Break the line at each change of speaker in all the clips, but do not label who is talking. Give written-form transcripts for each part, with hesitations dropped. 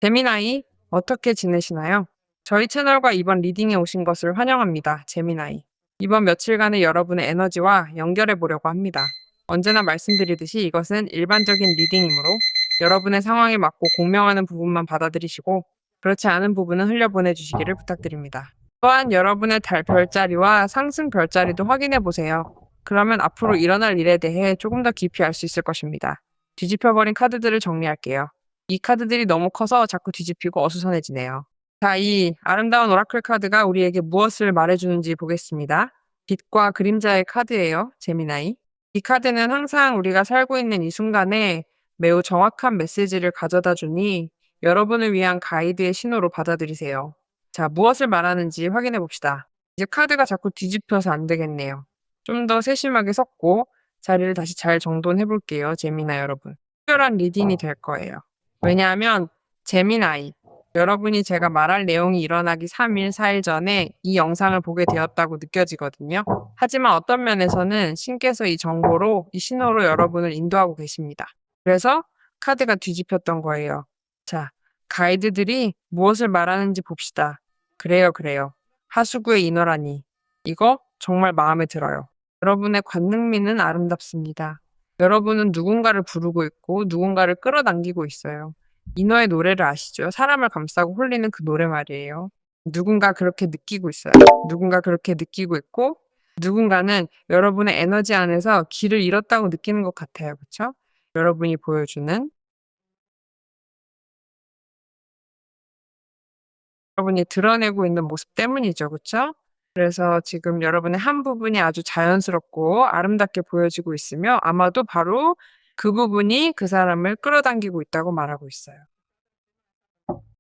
재미나이, 어떻게 지내시나요? 저희 채널과 이번 리딩에 오신 것을 환영합니다. 재미나이. 이번 며칠간의 여러분의 에너지와 연결해 보려고 합니다. 언제나 말씀드리듯이 이것은 일반적인 리딩이므로 여러분의 상황에 맞고 공명하는 부분만 받아들이시고 그렇지 않은 부분은 흘려보내 주시기를 부탁드립니다. 또한 여러분의 달 별자리와 상승 별자리도 확인해 보세요. 그러면 앞으로 일어날 일에 대해 조금 더 깊이 알 수 있을 것입니다. 뒤집혀버린 카드들을 정리할게요. 이 카드들이 너무 커서 자꾸 뒤집히고 어수선해지네요. 자, 이 아름다운 오라클 카드가 우리에게 무엇을 말해주는지 보겠습니다. 빛과 그림자의 카드예요, 제미나이. 이 카드는 항상 우리가 살고 있는 이 순간에 매우 정확한 메시지를 가져다 주니 여러분을 위한 가이드의 신호로 받아들이세요. 자, 무엇을 말하는지 확인해 봅시다. 이제 카드가 자꾸 뒤집혀서 안 되겠네요. 좀 더 세심하게 섞고 자리를 다시 잘 정돈해 볼게요, 제미나 여러분. 특별한 리딩이 될 거예요. 왜냐하면 재미나이, 여러분이 제가 말할 내용이 일어나기 3일, 4일 전에 이 영상을 보게 되었다고 느껴지거든요. 하지만 어떤 면에서는 신께서 이 정보로, 이 신호로 여러분을 인도하고 계십니다. 그래서 카드가 뒤집혔던 거예요. 자, 가이드들이 무엇을 말하는지 봅시다. 그래요. 하수구의 인어라니. 이거 정말 마음에 들어요. 여러분의 관능미는 아름답습니다. 여러분은 누군가를 부르고 있고 누군가를 끌어당기고 있어요. 인어의 노래를 아시죠? 사람을 감싸고 홀리는 그 노래 말이에요. 누군가 그렇게 느끼고 있어요. 누군가 그렇게 느끼고 있고 누군가는 여러분의 에너지 안에서 길을 잃었다고 느끼는 것 같아요. 그렇죠? 여러분이 보여주는 여러분이 드러내고 있는 모습 때문이죠. 그렇죠? 그래서 지금 여러분의 한 부분이 아주 자연스럽고 아름답게 보여지고 있으며 아마도 바로 그 부분이 그 사람을 끌어당기고 있다고 말하고 있어요.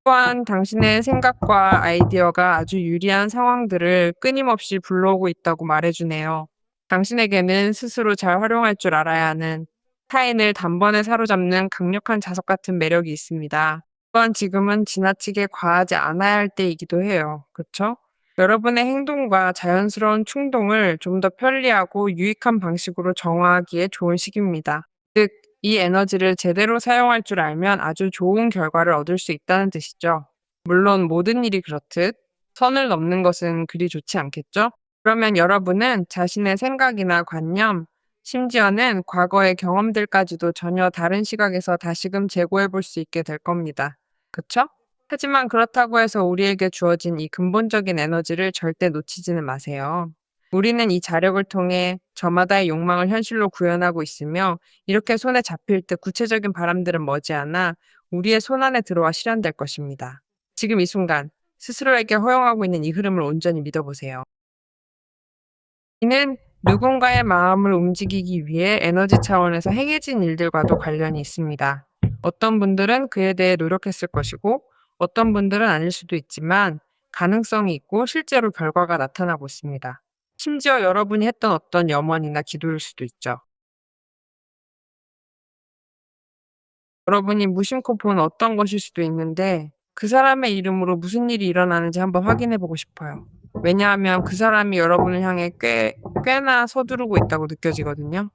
또한 당신의 생각과 아이디어가 아주 유리한 상황들을 끊임없이 불러오고 있다고 말해주네요. 당신에게는 스스로 잘 활용할 줄 알아야 하는 타인을 단번에 사로잡는 강력한 자석 같은 매력이 있습니다. 또한 지금은 지나치게 과하지 않아야 할 때이기도 해요. 그렇죠? 여러분의 행동과 자연스러운 충동을 좀 더 편리하고 유익한 방식으로 정화하기에 좋은 시기입니다. 즉, 이 에너지를 제대로 사용할 줄 알면 아주 좋은 결과를 얻을 수 있다는 뜻이죠. 물론 모든 일이 그렇듯 선을 넘는 것은 그리 좋지 않겠죠? 그러면 여러분은 자신의 생각이나 관념, 심지어는 과거의 경험들까지도 전혀 다른 시각에서 다시금 재고해 볼 수 있게 될 겁니다. 그쵸? 하지만 그렇다고 해서 우리에게 주어진 이 근본적인 에너지를 절대 놓치지는 마세요. 우리는 이 자력을 통해 저마다의 욕망을 현실로 구현하고 있으며 이렇게 손에 잡힐 때 구체적인 바람들은 머지않아 우리의 손안에 들어와 실현될 것입니다. 지금 이 순간 스스로에게 허용하고 있는 이 흐름을 온전히 믿어보세요. 이는 누군가의 마음을 움직이기 위해 에너지 차원에서 행해진 일들과도 관련이 있습니다. 어떤 분들은 그에 대해 노력했을 것이고 어떤 분들은 아닐 수도 있지만 가능성이 있고 실제로 결과가 나타나고 있습니다. 심지어 여러분이 했던 어떤 염원이나 기도일 수도 있죠. 여러분이 무심코 본 어떤 것일 수도 있는데 그 사람의 이름으로 무슨 일이 일어나는지 한번 확인해 보고 싶어요. 왜냐하면 그 사람이 여러분을 향해 꽤나 서두르고 있다고 느껴지거든요.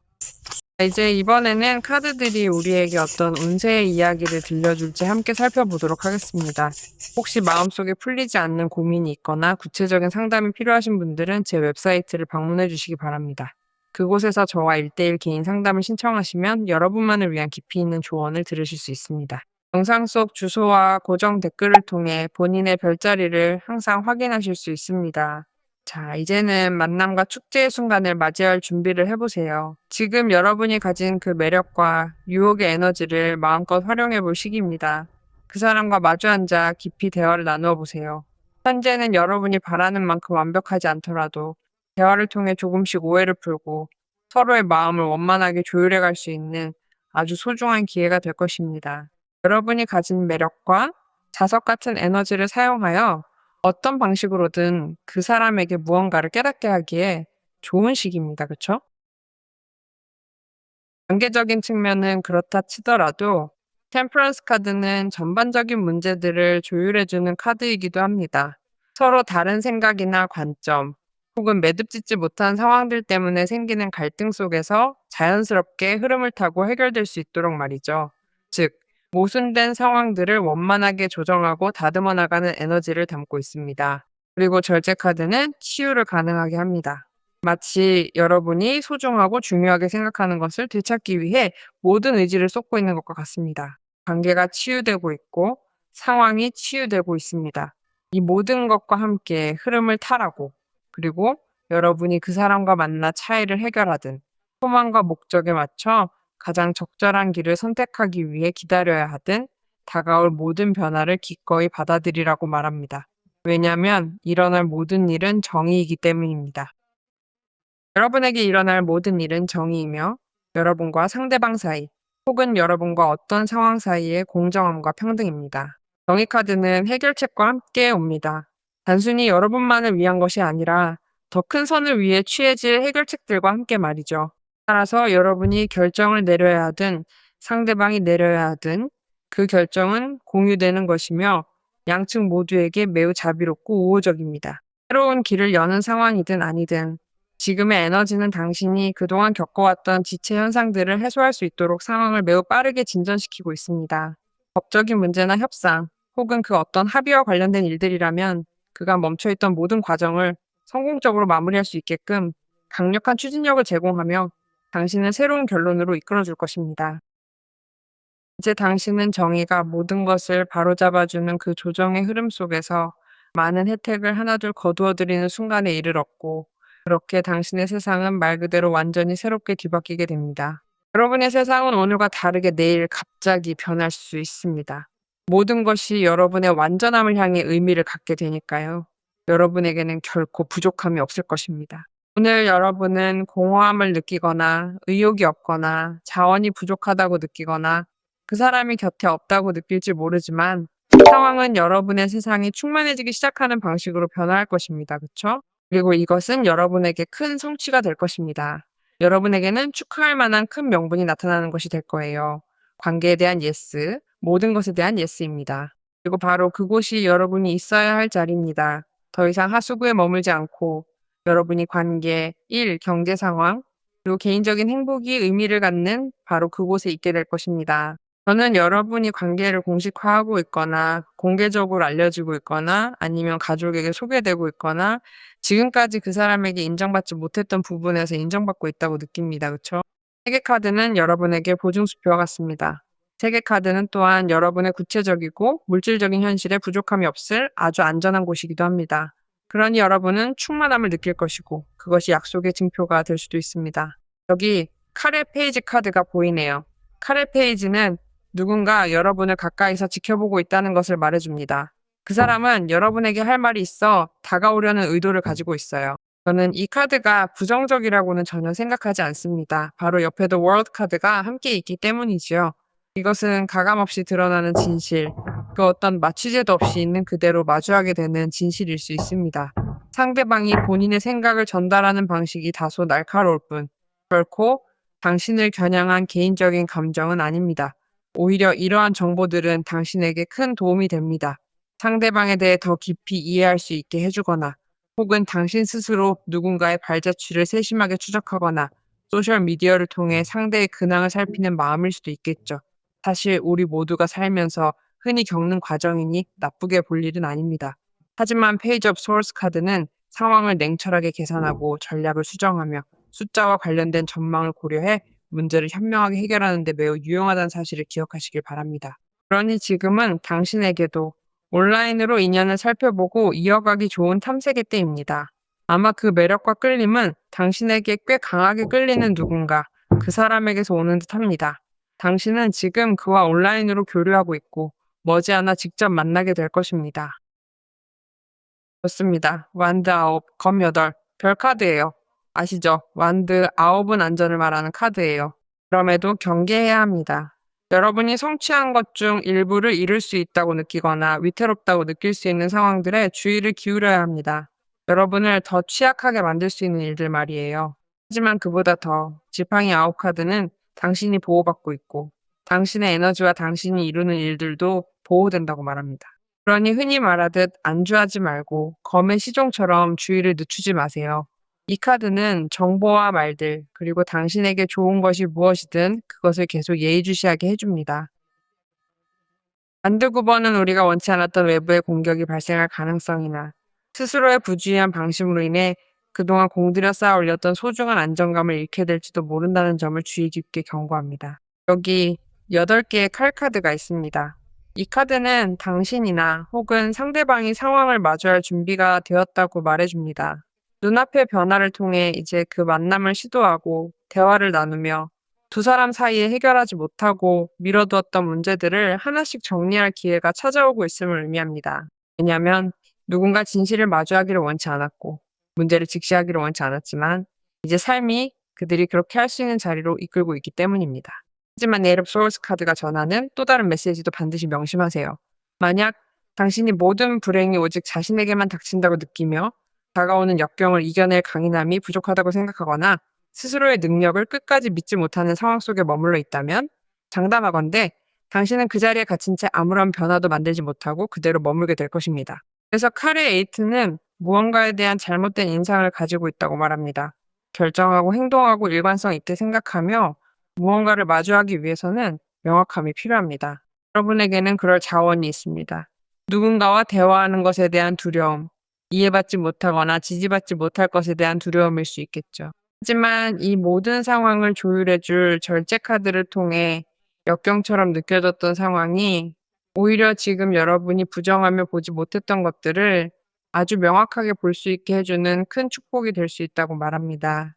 이제 이번에는 카드들이 우리에게 어떤 운세의 이야기를 들려줄지 함께 살펴보도록 하겠습니다. 혹시 마음속에 풀리지 않는 고민이 있거나 구체적인 상담이 필요하신 분들은 제 웹사이트를 방문해 주시기 바랍니다. 그곳에서 저와 1대1 개인 상담을 신청하시면 여러분만을 위한 깊이 있는 조언을 들으실 수 있습니다. 영상 속 주소와 고정 댓글을 통해 본인의 별자리를 항상 확인하실 수 있습니다. 자, 이제는 만남과 축제의 순간을 맞이할 준비를 해보세요. 지금 여러분이 가진 그 매력과 유혹의 에너지를 마음껏 활용해 볼 시기입니다. 그 사람과 마주 앉아 깊이 대화를 나누어 보세요. 현재는 여러분이 바라는 만큼 완벽하지 않더라도 대화를 통해 조금씩 오해를 풀고 서로의 마음을 원만하게 조율해 갈 수 있는 아주 소중한 기회가 될 것입니다. 여러분이 가진 매력과 자석 같은 에너지를 사용하여 어떤 방식으로든 그 사람에게 무언가를 깨닫게 하기에 좋은 시기입니다. 그쵸? 관계적인 측면은 그렇다 치더라도 템퍼런스 카드는 전반적인 문제들을 조율해주는 카드이기도 합니다. 서로 다른 생각이나 관점, 혹은 매듭짓지 못한 상황들 때문에 생기는 갈등 속에서 자연스럽게 흐름을 타고 해결될 수 있도록 말이죠. 즉, 모순된 상황들을 원만하게 조정하고 다듬어 나가는 에너지를 담고 있습니다. 그리고 절제 카드는 치유를 가능하게 합니다. 마치 여러분이 소중하고 중요하게 생각하는 것을 되찾기 위해 모든 의지를 쏟고 있는 것과 같습니다. 관계가 치유되고 있고 상황이 치유되고 있습니다. 이 모든 것과 함께 흐름을 타라고, 그리고 여러분이 그 사람과 만나 차이를 해결하든 소망과 목적에 맞춰 가장 적절한 길을 선택하기 위해 기다려야 하든 다가올 모든 변화를 기꺼이 받아들이라고 말합니다. 왜냐하면 일어날 모든 일은 정의이기 때문입니다. 여러분에게 일어날 모든 일은 정의이며 여러분과 상대방 사이 혹은 여러분과 어떤 상황 사이의 공정함과 평등입니다. 정의 카드는 해결책과 함께 옵니다. 단순히 여러분만을 위한 것이 아니라 더 큰 선을 위해 취해질 해결책들과 함께 말이죠. 따라서 여러분이 결정을 내려야 하든 상대방이 내려야 하든 그 결정은 공유되는 것이며 양측 모두에게 매우 자비롭고 우호적입니다. 새로운 길을 여는 상황이든 아니든 지금의 에너지는 당신이 그동안 겪어왔던 지체 현상들을 해소할 수 있도록 상황을 매우 빠르게 진전시키고 있습니다. 법적인 문제나 협상, 혹은 그 어떤 합의와 관련된 일들이라면 그간 멈춰있던 모든 과정을 성공적으로 마무리할 수 있게끔 강력한 추진력을 제공하며 당신을 새로운 결론으로 이끌어줄 것입니다. 이제 당신은 정의가 모든 것을 바로잡아주는 그 조정의 흐름 속에서 많은 혜택을 하나둘 거두어들이는 순간에 이르렀고, 그렇게 당신의 세상은 말 그대로 완전히 새롭게 뒤바뀌게 됩니다. 여러분의 세상은 오늘과 다르게 내일 갑자기 변할 수 있습니다. 모든 것이 여러분의 완전함을 향해 의미를 갖게 되니까요. 여러분에게는 결코 부족함이 없을 것입니다. 오늘 여러분은 공허함을 느끼거나 의욕이 없거나 자원이 부족하다고 느끼거나 그 사람이 곁에 없다고 느낄지 모르지만 상황은 여러분의 세상이 충만해지기 시작하는 방식으로 변화할 것입니다. 그쵸? 그리고 이것은 여러분에게 큰 성취가 될 것입니다. 여러분에게는 축하할 만한 큰 명분이 나타나는 것이 될 거예요. 관계에 대한 예스, 모든 것에 대한 예스입니다. 그리고 바로 그곳이 여러분이 있어야 할 자리입니다. 더 이상 하수구에 머물지 않고 여러분이 관계, 일, 경제 상황, 그리고 개인적인 행복이 의미를 갖는 바로 그곳에 있게 될 것입니다. 저는 여러분이 관계를 공식화하고 있거나 공개적으로 알려지고 있거나 아니면 가족에게 소개되고 있거나 지금까지 그 사람에게 인정받지 못했던 부분에서 인정받고 있다고 느낍니다. 그쵸? 세계 카드는 여러분에게 보증수표와 같습니다. 세계 카드는 또한 여러분의 구체적이고 물질적인 현실에 부족함이 없을 아주 안전한 곳이기도 합니다. 그러니 여러분은 충만함을 느낄 것이고 그것이 약속의 증표가 될 수도 있습니다. 여기 카레 페이지 카드가 보이네요. 카레 페이지는 누군가 여러분을 가까이서 지켜보고 있다는 것을 말해줍니다. 그 사람은 여러분에게 할 말이 있어 다가오려는 의도를 가지고 있어요. 저는 이 카드가 부정적이라고는 전혀 생각하지 않습니다. 바로 옆에도 월드 카드가 함께 있기 때문이지요. 이것은 가감없이 드러나는 진실, 그 어떤 마취제도 없이 있는 그대로 마주하게 되는 진실일 수 있습니다. 상대방이 본인의 생각을 전달하는 방식이 다소 날카로울 뿐, 결코 당신을 겨냥한 개인적인 감정은 아닙니다. 오히려 이러한 정보들은 당신에게 큰 도움이 됩니다. 상대방에 대해 더 깊이 이해할 수 있게 해주거나, 혹은 당신 스스로 누군가의 발자취를 세심하게 추적하거나, 소셜미디어를 통해 상대의 근황을 살피는 마음일 수도 있겠죠. 사실 우리 모두가 살면서 흔히 겪는 과정이니 나쁘게 볼 일은 아닙니다. 하지만 페이지 오브 소스 카드는 상황을 냉철하게 계산하고 전략을 수정하며 숫자와 관련된 전망을 고려해 문제를 현명하게 해결하는 데 매우 유용하다는 사실을 기억하시길 바랍니다. 그러니 지금은 당신에게도 온라인으로 인연을 살펴보고 이어가기 좋은 탐색의 때입니다. 아마 그 매력과 끌림은 당신에게 꽤 강하게 끌리는 누군가, 그 사람에게서 오는 듯 합니다. 당신은 지금 그와 온라인으로 교류하고 있고 머지않아 직접 만나게 될 것입니다. 좋습니다. 완드 아홉, 검 8, 별 카드예요. 아시죠? 완드 아홉은 안전을 말하는 카드예요. 그럼에도 경계해야 합니다. 여러분이 성취한 것 중 일부를 잃을 수 있다고 느끼거나 위태롭다고 느낄 수 있는 상황들에 주의를 기울여야 합니다. 여러분을 더 취약하게 만들 수 있는 일들 말이에요. 하지만 그보다 더 지팡이 아홉 카드는 당신이 보호받고 있고 당신의 에너지와 당신이 이루는 일들도 보호된다고 말합니다. 그러니 흔히 말하듯 안주하지 말고 검의 시종처럼 주의를 늦추지 마세요. 이 카드는 정보와 말들, 그리고 당신에게 좋은 것이 무엇이든 그것을 계속 예의주시하게 해줍니다. 반대 9번은 우리가 원치 않았던 외부의 공격이 발생할 가능성이나 스스로의 부주의한 방심으로 인해 그동안 공들여 쌓아 올렸던 소중한 안정감을 잃게 될지도 모른다는 점을 주의 깊게 경고합니다. 여기 8개의 칼카드가 있습니다. 이 카드는 당신이나 혹은 상대방이 상황을 마주할 준비가 되었다고 말해줍니다. 눈앞의 변화를 통해 이제 그 만남을 시도하고 대화를 나누며 두 사람 사이에 해결하지 못하고 미뤄두었던 문제들을 하나씩 정리할 기회가 찾아오고 있음을 의미합니다. 왜냐하면 누군가 진실을 마주하기를 원치 않았고 문제를 직시하기를 원치 않았지만 이제 삶이 그들이 그렇게 할 수 있는 자리로 이끌고 있기 때문입니다. 하지만 네일 오브 소울스 카드가 전하는 또 다른 메시지도 반드시 명심하세요. 만약 당신이 모든 불행이 오직 자신에게만 닥친다고 느끼며 다가오는 역경을 이겨낼 강인함이 부족하다고 생각하거나 스스로의 능력을 끝까지 믿지 못하는 상황 속에 머물러 있다면 장담하건대 당신은 그 자리에 갇힌 채 아무런 변화도 만들지 못하고 그대로 머물게 될 것입니다. 그래서 카레 에이트는 무언가에 대한 잘못된 인상을 가지고 있다고 말합니다. 결정하고 행동하고 일관성 있게 생각하며 무언가를 마주하기 위해서는 명확함이 필요합니다. 여러분에게는 그럴 자원이 있습니다. 누군가와 대화하는 것에 대한 두려움, 이해받지 못하거나 지지받지 못할 것에 대한 두려움일 수 있겠죠. 하지만 이 모든 상황을 조율해줄 절제 카드를 통해 역경처럼 느껴졌던 상황이 오히려 지금 여러분이 부정하며 보지 못했던 것들을 아주 명확하게 볼 수 있게 해주는 큰 축복이 될 수 있다고 말합니다.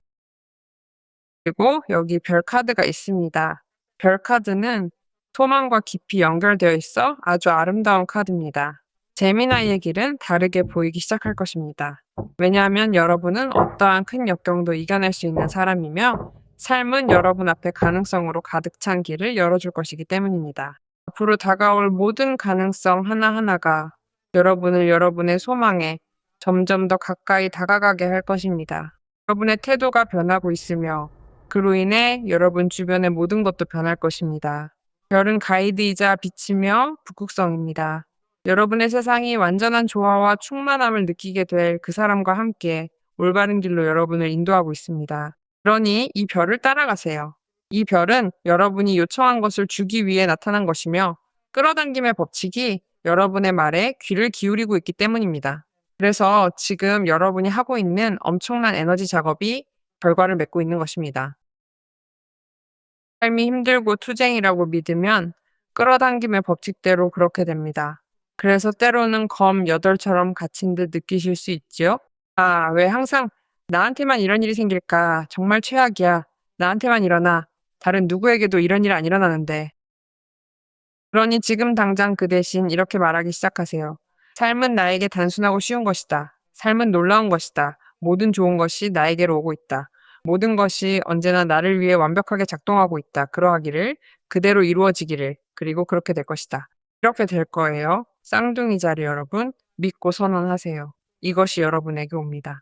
그리고 여기 별 카드가 있습니다. 별 카드는 소망과 깊이 연결되어 있어 아주 아름다운 카드입니다. 제미나이의 길은 다르게 보이기 시작할 것입니다. 왜냐하면 여러분은 어떠한 큰 역경도 이겨낼 수 있는 사람이며 삶은 여러분 앞에 가능성으로 가득 찬 길을 열어줄 것이기 때문입니다. 앞으로 다가올 모든 가능성 하나하나가 여러분을 여러분의 소망에 점점 더 가까이 다가가게 할 것입니다. 여러분의 태도가 변하고 있으며 그로 인해 여러분 주변의 모든 것도 변할 것입니다. 별은 가이드이자 빛이며 북극성입니다. 여러분의 세상이 완전한 조화와 충만함을 느끼게 될 그 사람과 함께 올바른 길로 여러분을 인도하고 있습니다. 그러니 이 별을 따라가세요. 이 별은 여러분이 요청한 것을 주기 위해 나타난 것이며 끌어당김의 법칙이 여러분의 말에 귀를 기울이고 있기 때문입니다. 그래서 지금 여러분이 하고 있는 엄청난 에너지 작업이 결과를 맺고 있는 것입니다. 삶이 힘들고 투쟁이라고 믿으면 끌어당김의 법칙대로 그렇게 됩니다. 그래서 때로는 검 8처럼 갇힌 듯 느끼실 수 있지요? 아, 왜 항상 나한테만 이런 일이 생길까? 정말 최악이야. 나한테만 일어나. 다른 누구에게도 이런 일 안 일어나는데. 그러니 지금 당장 그 대신 이렇게 말하기 시작하세요. 삶은 나에게 단순하고 쉬운 것이다. 삶은 놀라운 것이다. 모든 좋은 것이 나에게로 오고 있다. 모든 것이 언제나 나를 위해 완벽하게 작동하고 있다. 그러하기를, 그대로 이루어지기를, 그리고 그렇게 될 것이다. 이렇게 될 거예요. 쌍둥이 자리 여러분, 믿고 선언하세요. 이것이 여러분에게 옵니다.